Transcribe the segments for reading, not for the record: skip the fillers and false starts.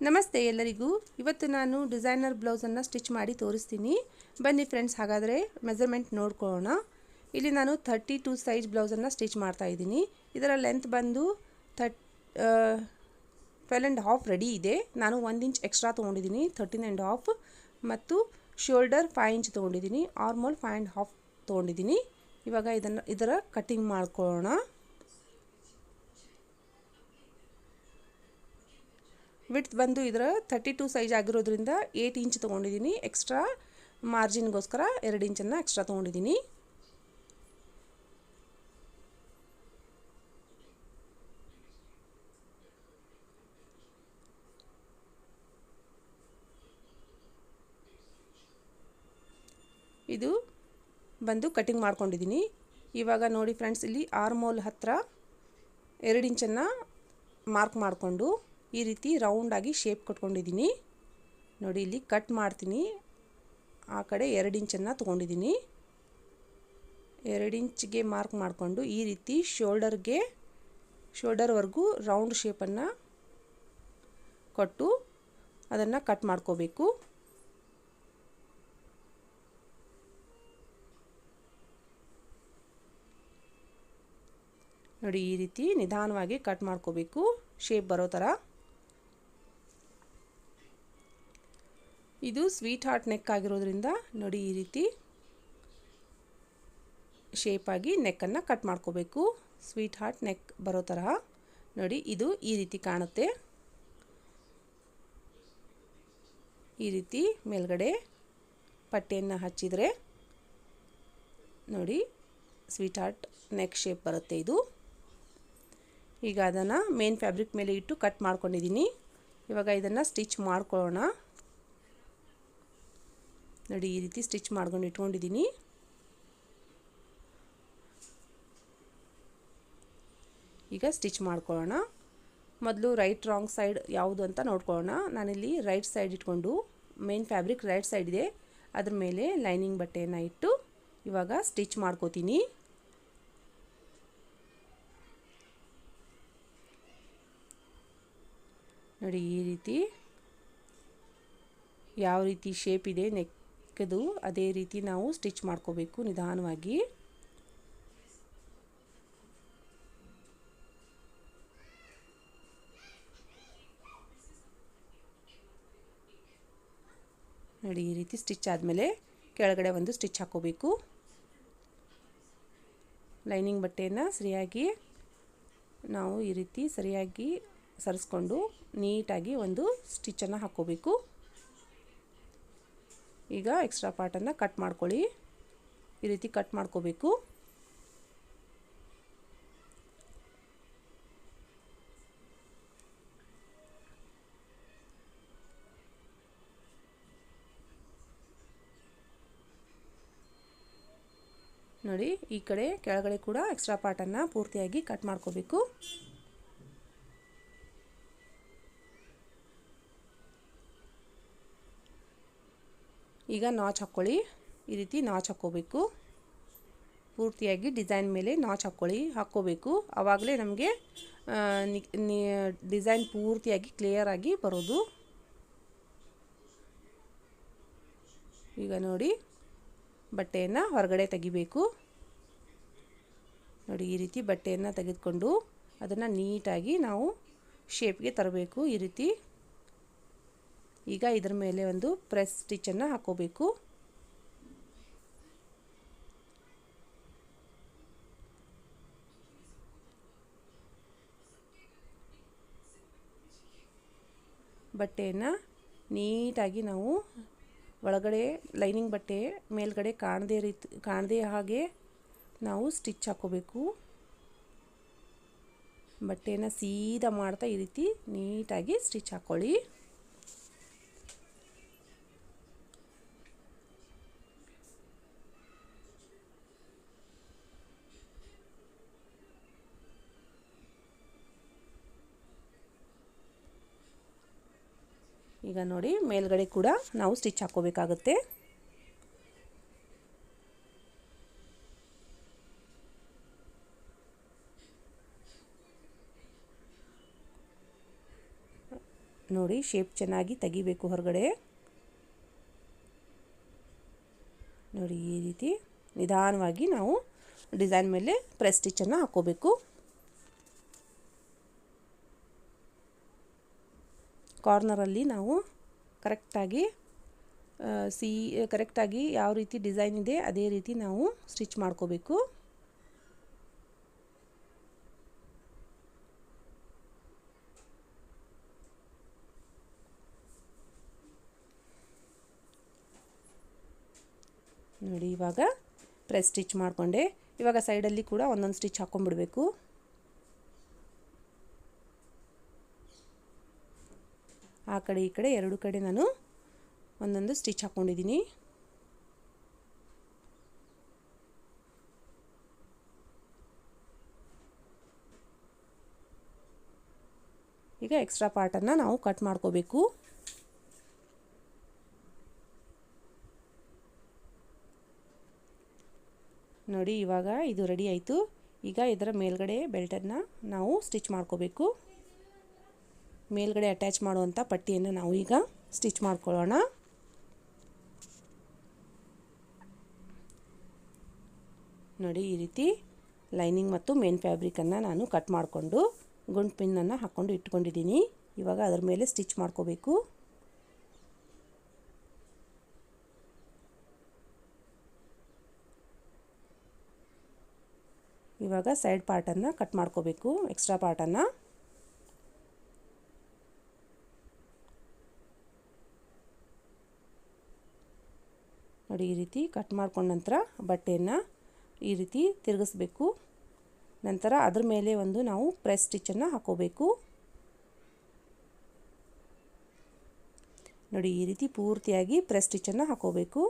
ನಮಸ್ತೆ ಎಲ್ಲರಿಗೂ. ಇವತ್ತು ನಾನು ಡಿಸೈನರ್ ಬ್ಲೌಸನ್ನು ಸ್ಟಿಚ್ ಮಾಡಿ ತೋರಿಸ್ತೀನಿ. ಬನ್ನಿ ಫ್ರೆಂಡ್ಸ್, ಹಾಗಾದರೆ ಮೆಜರ್ಮೆಂಟ್ ನೋಡ್ಕೊಳ್ಳೋಣ. ಇಲ್ಲಿ ನಾನು 32 ಸೈಜ್ ಬ್ಲೌಸನ್ನು ಸ್ಟಿಚ್ ಮಾಡ್ತಾ ಇದ್ದೀನಿ. ಇದರ ಲೆಂತ್ ಬಂದು 12.5 ರೆಡಿ ಇದೆ. ನಾನು 1 ಇಂಚ್ ಎಕ್ಸ್ಟ್ರಾ ತೊಗೊಂಡಿದ್ದೀನಿ, 13.5, ಮತ್ತು ಶೋಲ್ಡರ್ 5 ಇಂಚ್ ತೊಗೊಂಡಿದ್ದೀನಿ, ಆರ್ಮೋಲ್ 5.5 ತೊಗೊಂಡಿದ್ದೀನಿ. ಇವಾಗ ಇದರ ಕಟ್ಟಿಂಗ್ ಮಾಡ್ಕೊಳ್ಳೋಣ. ವಿಡ್ತ್ ಬಂದು ಇದರ 32 ಸೈಜ್ ಆಗಿರೋದ್ರಿಂದ 8 ಇಂಚ್ ತೊಗೊಂಡಿದ್ದೀನಿ. ಎಕ್ಸ್ಟ್ರಾ ಮಾರ್ಜಿನ್ಗೋಸ್ಕರ 2 ಇಂಚನ್ನು ಎಕ್ಸ್ಟ್ರಾ ತೊಗೊಂಡಿದ್ದೀನಿ. ಇದು ಬಂದು ಕಟಿಂಗ್ ಮಾಡ್ಕೊಂಡಿದ್ದೀನಿ. ಇವಾಗ ನೋಡಿ ಫ್ರೆಂಡ್ಸ್, ಇಲ್ಲಿ ಆರ್ಮೋಲ್ ಹತ್ರ 2 ಇಂಚನ್ನು ಮಾರ್ಕ್ ಮಾಡಿಕೊಂಡು ಈ ರೀತಿ ರೌಂಡಾಗಿ ಶೇಪ್ ಕೊಟ್ಕೊಂಡಿದ್ದೀನಿ. ನೋಡಿ, ಇಲ್ಲಿ ಕಟ್ ಮಾಡ್ತೀನಿ. ಆ ಕಡೆ 2 ಇಂಚನ್ನು ತೊಗೊಂಡಿದ್ದೀನಿ. 2 ಇಂಚ್ಗೆ ಮಾರ್ಕ್ ಮಾಡಿಕೊಂಡು ಈ ರೀತಿ ಶೋಲ್ಡರ್ವರೆಗೂ ರೌಂಡ್ ಶೇಪನ್ನು ಕೊಟ್ಟು ಅದನ್ನು ಕಟ್ ಮಾಡ್ಕೋಬೇಕು. ನೋಡಿ, ಈ ರೀತಿ ನಿಧಾನವಾಗಿ ಕಟ್ ಮಾಡ್ಕೋಬೇಕು, ಶೇಪ್ ಬರೋ ಥರ. ಇದು ಸ್ವೀಟ್ ಹಾರ್ಟ್ ನೆಕ್ ಆಗಿರೋದ್ರಿಂದ ನೋಡಿ, ಈ ರೀತಿ ಶೇಪಾಗಿ ನೆಕ್ಕನ್ನು ಕಟ್ ಮಾಡ್ಕೋಬೇಕು. ಸ್ವೀಟ್ ಹಾರ್ಟ್ ನೆಕ್ ಬರೋ ಥರ ನೋಡಿ, ಇದು ಈ ರೀತಿ ಕಾಣುತ್ತೆ. ಈ ರೀತಿ ಮೇಲ್ಗಡೆ ಪಟ್ಟೆಯನ್ನು ಹಚ್ಚಿದರೆ ನೋಡಿ, ಸ್ವೀಟ್ ಹಾರ್ಟ್ ನೆಕ್ ಶೇಪ್ ಬರುತ್ತೆ ಇದು. ಈಗ ಅದನ್ನು ಮೇನ್ ಫ್ಯಾಬ್ರಿಕ್ ಮೇಲೆ ಇಟ್ಟು ಕಟ್ ಮಾಡ್ಕೊಂಡಿದ್ದೀನಿ. ಇವಾಗ ಇದನ್ನು ಸ್ಟಿಚ್ ಮಾಡ್ಕೊಳ್ಳೋಣ. ನೋಡಿ, ಈ ರೀತಿ ಸ್ಟಿಚ್ ಮಾಡ್ಕೊಂಡು ಇಟ್ಕೊಂಡಿದ್ದೀನಿ. ಈಗ ಸ್ಟಿಚ್ ಮಾಡ್ಕೊಳ್ಳೋಣ. ಮೊದಲು ರೈಟ್ ರಾಂಗ್ ಸೈಡ್ ಯಾವುದು ಅಂತ ನೋಡ್ಕೊಳ್ಳೋಣ. ನಾನಿಲ್ಲಿ ರೈಟ್ ಸೈಡ್ ಇಟ್ಕೊಂಡು, ಮೇನ್ ಫ್ಯಾಬ್ರಿಕ್ ರೈಟ್ ಸೈಡ್ ಇದೆ, ಅದ್ರ ಮೇಲೆ ಲೈನಿಂಗ್ ಬಟ್ಟೆಯನ್ನು ಇಟ್ಟು ಇವಾಗ ಸ್ಟಿಚ್ ಮಾಡ್ಕೋತೀನಿ. ನೋಡಿ, ಈ ರೀತಿ ಯಾವ ರೀತಿ ಶೇಪ್ ಇದೆ ನೆಕ್ದು ಅದೇ ರೀತಿ ನಾವು ಸ್ಟಿಚ್ ಮಾಡ್ಕೋಬೇಕು ನಿಧಾನವಾಗಿ. ನೋಡಿ, ಈ ರೀತಿ ಸ್ಟಿಚ್ ಆದಮೇಲೆ ಕೆಳಗಡೆ ಒಂದು ಸ್ಟಿಚ್ ಹಾಕೋಬೇಕು. ಲೈನಿಂಗ್ ಬಟ್ಟೆಯನ್ನು ಸರಿಯಾಗಿ ನಾವು ಈ ರೀತಿ ಸರಿಯಾಗಿ ಸರಿಸ್ಕೊಂಡು ನೀಟಾಗಿ ಒಂದು ಸ್ಟಿಚ್ಚನ್ನು ಹಾಕ್ಕೋಬೇಕು. ಈಗ ಎಕ್ಸ್ಟ್ರಾ ಪಾರ್ಟನ್ನು ಕಟ್ ಮಾಡ್ಕೊಳ್ಳಿ. ಈ ರೀತಿ ಕಟ್ ಮಾಡ್ಕೋಬೇಕು. ನೋಡಿ, ಈ ಕಡೆ ಕೆಳಗಡೆ ಕೂಡ ಎಕ್ಸ್ಟ್ರಾ ಪಾರ್ಟನ್ನು ಪೂರ್ತಿಯಾಗಿ ಕಟ್ ಮಾಡ್ಕೋಬೇಕು. ಈಗ ನಾಚ್ ಹಾಕ್ಕೊಳ್ಳಿ. ಈ ರೀತಿ ನಾಚ್ ಹಾಕ್ಕೋಬೇಕು. ಪೂರ್ತಿಯಾಗಿ ಡಿಸೈನ್ ಮೇಲೆ ನಾಚ್ ಹಾಕ್ಕೋಬೇಕು. ಆವಾಗಲೇ ನಮಗೆ ಡಿಸೈನ್ ಪೂರ್ತಿಯಾಗಿ ಕ್ಲಿಯರಾಗಿ ಬರೋದು. ಈಗ ನೋಡಿ, ಬಟ್ಟೆಯನ್ನು ಹೊರಗಡೆ ತೆಗಿಬೇಕು. ನೋಡಿ, ಈ ರೀತಿ ಬಟ್ಟೆಯನ್ನು ತೆಗೆದುಕೊಂಡು ಅದನ್ನು ನೀಟಾಗಿ ನಾವು ಶೇಪ್ಗೆ ತರಬೇಕು. ಈ ರೀತಿ ಈಗ ಇದರ ಮೇಲೆ ಒಂದು ಪ್ರೆಸ್ ಸ್ಟಿಚ್ಚನ್ನು ಹಾಕೋಬೇಕು. ಬಟ್ಟೆಯನ್ನು ನೀಟಾಗಿ ನಾವು ಒಳಗಡೆ ಲೈನಿಂಗ್ ಬಟ್ಟೆ ಮೇಲ್ಗಡೆ ಕಾಣದೇ ಹಾಗೆ ನಾವು ಸ್ಟಿಚ್ ಹಾಕೋಬೇಕು. ಬಟ್ಟೆಯನ್ನು ಸೀದಾ ಮಾಡ್ತಾ ಈ ರೀತಿ ನೀಟಾಗಿ ಸ್ಟಿಚ್ ಹಾಕ್ಕೊಳ್ಳಿ. ಈಗ ನೋಡಿ, ಮೇಲ್ಗಡೆ ಕೂಡ ನಾವು ಸ್ಟಿಚ್ ಹಾಕ್ಕೋಬೇಕಾಗುತ್ತೆ. ನೋಡಿ ಶೇಪ್ ಚೆನ್ನಾಗಿ ತೆಗಿಬೇಕು ಹೊರಗಡೆ. ನೋಡಿ ಈ ರೀತಿ ನಿಧಾನವಾಗಿ ನಾವು ಡಿಸೈನ್ ಮೇಲೆ ಪ್ರೆಸ್ ಸ್ಟಿಚ್ಚನ್ನು ಹಾಕೋಬೇಕು. ಕಾರ್ನರಲ್ಲಿ ನಾವು ಕರೆಕ್ಟಾಗಿ ಯಾವ ರೀತಿ ಡಿಸೈನ್ ಇದೆ ಅದೇ ರೀತಿ ನಾವು ಸ್ಟಿಚ್ ಮಾಡ್ಕೋಬೇಕು. ನೋಡಿ ಇವಾಗ ಪ್ರೆಸ್ ಸ್ಟಿಚ್ ಮಾಡಿಕೊಂಡೆ. ಇವಾಗ ಸೈಡಲ್ಲಿ ಕೂಡ ಒಂದೊಂದು ಸ್ಟಿಚ್ ಹಾಕ್ಕೊಂಡ್ಬಿಡಬೇಕು. ಆ ಕಡೆ ಈ ಕಡೆ ಎರಡು ಕಡೆ ನಾನು ಒಂದೊಂದು ಸ್ಟಿಚ್ ಹಾಕ್ಕೊಂಡಿದ್ದೀನಿ. ಈಗ ಎಕ್ಸ್ಟ್ರಾ ಪಾರ್ಟನ್ನು ನಾವು ಕಟ್ ಮಾಡ್ಕೋಬೇಕು. ನೋಡಿ ಇವಾಗ ಇದು ರೆಡಿ ಆಯಿತು. ಈಗ ಇದರ ಮೇಲ್ಗಡೆ ಬೆಲ್ಟನ್ನು ನಾವು ಸ್ಟಿಚ್ ಮಾಡ್ಕೋಬೇಕು. ಮೇಲ್ಗಡೆ ಅಟ್ಯಾಚ್ ಮಾಡುವಂಥ ಪಟ್ಟಿಯನ್ನು ನಾವು ಈಗ ಸ್ಟಿಚ್ ಮಾಡ್ಕೊಳ್ಳೋಣ. ನೋಡಿ ಈ ರೀತಿ ಲೈನಿಂಗ್ ಮತ್ತು ಮೇನ್ ಫ್ಯಾಬ್ರಿಕನ್ನು ನಾನು ಕಟ್ ಮಾಡಿಕೊಂಡು ಗುಂಡು ಪಿನ್ನನ್ನು ಹಾಕ್ಕೊಂಡು ಇಟ್ಕೊಂಡಿದ್ದೀನಿ. ಇವಾಗ ಅದರ ಮೇಲೆ ಸ್ಟಿಚ್ ಮಾಡ್ಕೋಬೇಕು. ಇವಾಗ ಸೈಡ್ ಪಾರ್ಟನ್ನು ಕಟ್ ಮಾಡ್ಕೋಬೇಕು, ಎಕ್ಸ್ಟ್ರಾ ಪಾರ್ಟನ್ನು. ನೋಡಿ ಈ ರೀತಿ ಕಟ್ ಮಾಡ್ಕೊಂಡ ನಂತರ ಬಟ್ಟೆಯನ್ನು ಈ ರೀತಿ ತಿರುಗಿಸ್ಬೇಕು. ನಂತರ ಅದ್ರ ಮೇಲೆ ಒಂದು ನಾವು ಪ್ರೆಸ್ ಸ್ಟಿಚ್ಚನ್ನು ಹಾಕೋಬೇಕು. ನೋಡಿ ಈ ರೀತಿ ಪೂರ್ತಿಯಾಗಿ ಪ್ರೆಸ್ ಸ್ಟಿಚ್ಚನ್ನು ಹಾಕೋಬೇಕು.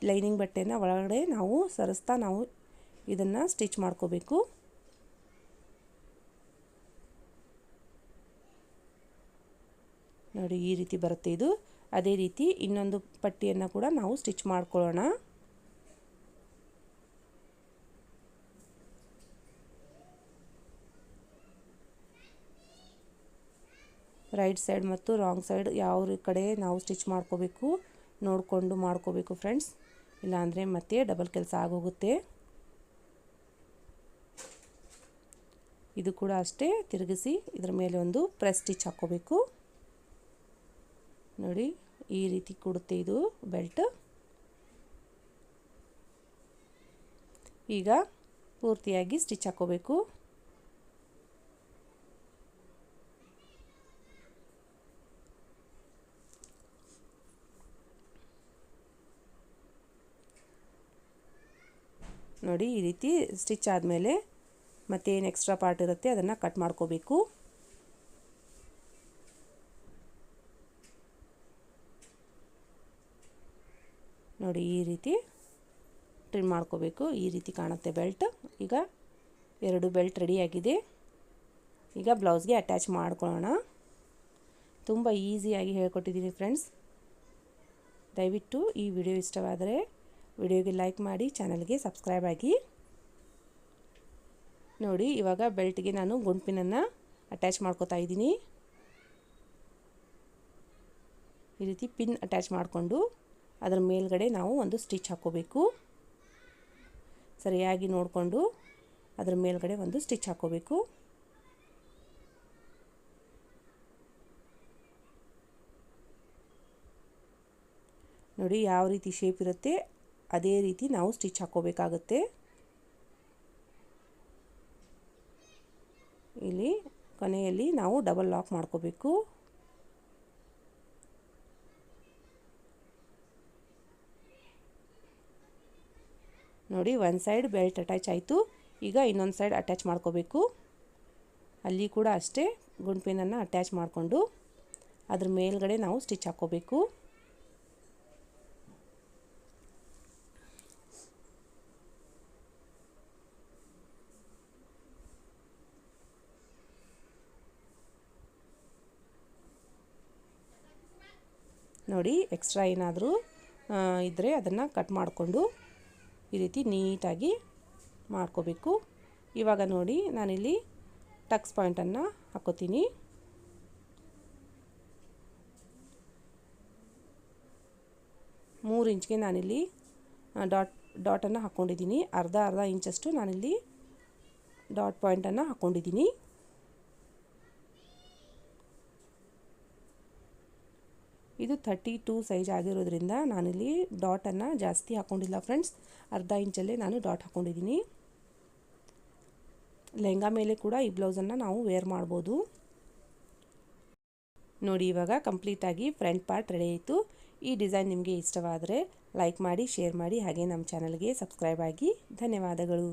ಲೈನಿಂಗ್ ಬಟ್ಟೆನ ಒಳಗಡೆ ನಾವು ಸರಿಸ್ತಾ ನಾವು ಇದನ್ನು ಸ್ಟಿಚ್ ಮಾಡ್ಕೋಬೇಕು. ನೋಡಿ ಈ ರೀತಿ ಬರುತ್ತೆ ಇದು. ಅದೇ ರೀತಿ ಇನ್ನೊಂದು ಪಟ್ಟಿಯನ್ನು ಕೂಡ ನಾವು ಸ್ಟಿಚ್ ಮಾಡ್ಕೊಳ್ಳೋಣ. ರೈಟ್ ಸೈಡ್ ಮತ್ತು ರಾಂಗ್ ಸೈಡ್ ಯಾವ ಕಡೆ ನಾವು ಸ್ಟಿಚ್ ಮಾಡ್ಕೋಬೇಕು ನೋಡಿಕೊಂಡು ಮಾಡ್ಕೋಬೇಕು ಫ್ರೆಂಡ್ಸ್, ಇಲ್ಲಾಂದರೆ ಮತ್ತೆ ಡಬಲ್ ಕೆಲಸ ಆಗೋಗುತ್ತೆ. ಇದು ಕೂಡ ಅಷ್ಟೇ ತಿರುಗಿಸಿ ಇದರ ಮೇಲೆ ಒಂದು ಪ್ರೆಸ್ ಸ್ಟಿಚ್ ಹಾಕ್ಕೋಬೇಕು. ನೋಡಿ ಈ ರೀತಿ ಕೊಡುತ್ತೆ ಇದು ಬೆಲ್ಟ್. ಈಗ ಪೂರ್ತಿಯಾಗಿ ಸ್ಟಿಚ್ ಹಾಕ್ಕೋಬೇಕು. ನೋಡಿ ಈ ರೀತಿ ಸ್ಟಿಚ್ ಆದಮೇಲೆ ಮತ್ತೆ ಏನು ಎಕ್ಸ್ಟ್ರಾ ಪಾರ್ಟ್ ಇರುತ್ತೆ ಅದನ್ನು ಕಟ್ ಮಾಡ್ಕೋಬೇಕು. ನೋಡಿ ಈ ರೀತಿ ಟ್ರಿಮ್ ಮಾಡ್ಕೋಬೇಕು. ಈ ರೀತಿ ಕಾಣುತ್ತೆ ಬೆಲ್ಟ್. ಈಗ ಎರಡು ಬೆಲ್ಟ್ ರೆಡಿಯಾಗಿದೆ. ಈಗ ಬ್ಲೌಸ್ಗೆ ಅಟ್ಯಾಚ್ ಮಾಡ್ಕೊಳ್ಳೋಣ. ತುಂಬ ಈಸಿಯಾಗಿ ಹೇಳ್ಕೊಟ್ಟಿದ್ದೀನಿ ಫ್ರೆಂಡ್ಸ್. ದಯವಿಟ್ಟು ಈ ವಿಡಿಯೋ ಇಷ್ಟವಾದರೆ ವಿಡಿಯೋಗೆ ಲೈಕ್ ಮಾಡಿ, ಚಾನಲ್ಗೆ ಸಬ್ಸ್ಕ್ರೈಬ್ ಆಗಿ. ನೋಡಿ ಇವಾಗ ಬೆಲ್ಟ್ಗೆ ನಾನು ಗುಂಡ್ಪಿನನ್ನು ಅಟ್ಯಾಚ್ ಮಾಡ್ಕೋತಾ ಇದ್ದೀನಿ. ಈ ರೀತಿ ಪಿನ್ ಅಟ್ಯಾಚ್ ಮಾಡಿಕೊಂಡು ಅದರ ಮೇಲ್ಗಡೆ ನಾವು ಒಂದು ಸ್ಟಿಚ್ ಹಾಕ್ಕೋಬೇಕು. ಸರಿಯಾಗಿ ನೋಡಿಕೊಂಡು ಅದರ ಮೇಲ್ಗಡೆ ಒಂದು ಸ್ಟಿಚ್ ಹಾಕ್ಕೋಬೇಕು. ನೋಡಿ ಯಾವ ರೀತಿ ಶೇಪ್ ಇರುತ್ತೆ ಅದೇ ರೀತಿ ನಾವು ಸ್ಟಿಚ್ ಹಾಕ್ಕೋಬೇಕಾಗುತ್ತೆ. ಇಲ್ಲಿ ಕೊನೆಯಲ್ಲಿ ನಾವು ಡಬಲ್ ಲಾಕ್ ಮಾಡ್ಕೋಬೇಕು. ನೋಡಿ ಒಂದು ಸೈಡ್ ಬೆಲ್ಟ್ ಅಟ್ಯಾಚ್ ಆಯಿತು. ಈಗ ಇನ್ನೊಂದು ಸೈಡ್ ಅಟ್ಯಾಚ್ ಮಾಡ್ಕೋಬೇಕು. ಅಲ್ಲಿ ಕೂಡ ಅಷ್ಟೇ ಗುಂಡ್ಪಿನನ್ನು ಅಟ್ಯಾಚ್ ಮಾಡಿಕೊಂಡು ಅದ್ರ ಮೇಲ್ಗಡೆ ನಾವು ಸ್ಟಿಚ್ ಹಾಕ್ಕೋಬೇಕು. ನೋಡಿ ಎಕ್ಸ್ಟ್ರಾ ಏನಾದರೂ ಇದ್ದರೆ ಅದನ್ನು ಕಟ್ ಮಾಡಿಕೊಂಡು ಈ ರೀತಿ ನೀಟಾಗಿ ಮಾಡ್ಕೋಬೇಕು. ಇವಾಗ ನೋಡಿ ನಾನಿಲ್ಲಿ ಟಕ್ಸ್ ಪಾಯಿಂಟನ್ನು ಹಾಕೋತೀನಿ. ಮೂರು ಇಂಚ್ಗೆ ನಾನಿಲ್ಲಿ ಡಾಟನ್ನು ಹಾಕ್ಕೊಂಡಿದ್ದೀನಿ. ಅರ್ಧ ಇಂಚಷ್ಟು ನಾನಿಲ್ಲಿ ಡಾಟ್ ಪಾಯಿಂಟನ್ನು ಹಾಕ್ಕೊಂಡಿದ್ದೀನಿ. ಇದು 32 ಸೈಜ್ ಆಗಿರೋದ್ರಿಂದ ನಾನಿಲ್ಲಿ ಡಾಟನ್ನು ಜಾಸ್ತಿ ಹಾಕ್ಕೊಂಡಿಲ್ಲ ಫ್ರೆಂಡ್ಸ್, ಅರ್ಧ ಇಂಚಲ್ಲೇ ನಾನು ಡಾಟ್ ಹಾಕ್ಕೊಂಡಿದ್ದೀನಿ. ಲೆಹಂಗಾ ಮೇಲೆ ಕೂಡ ಈ ಬ್ಲೌಸನ್ನು ನಾವು ವೇರ್ ಮಾಡ್ಬೋದು. ನೋಡಿ ಇವಾಗ ಕಂಪ್ಲೀಟಾಗಿ ಫ್ರಂಟ್ ಪಾರ್ಟ್ ರೆಡಿ ಆಯಿತು. ಈ ಡಿಸೈನ್ ನಿಮಗೆ ಇಷ್ಟವಾದರೆ ಲೈಕ್ ಮಾಡಿ, ಶೇರ್ ಮಾಡಿ, ಹಾಗೆ ನಮ್ಮ ಚಾನಲ್ಗೆ ಸಬ್ಸ್ಕ್ರೈಬ್ ಆಗಿ. ಧನ್ಯವಾದಗಳು.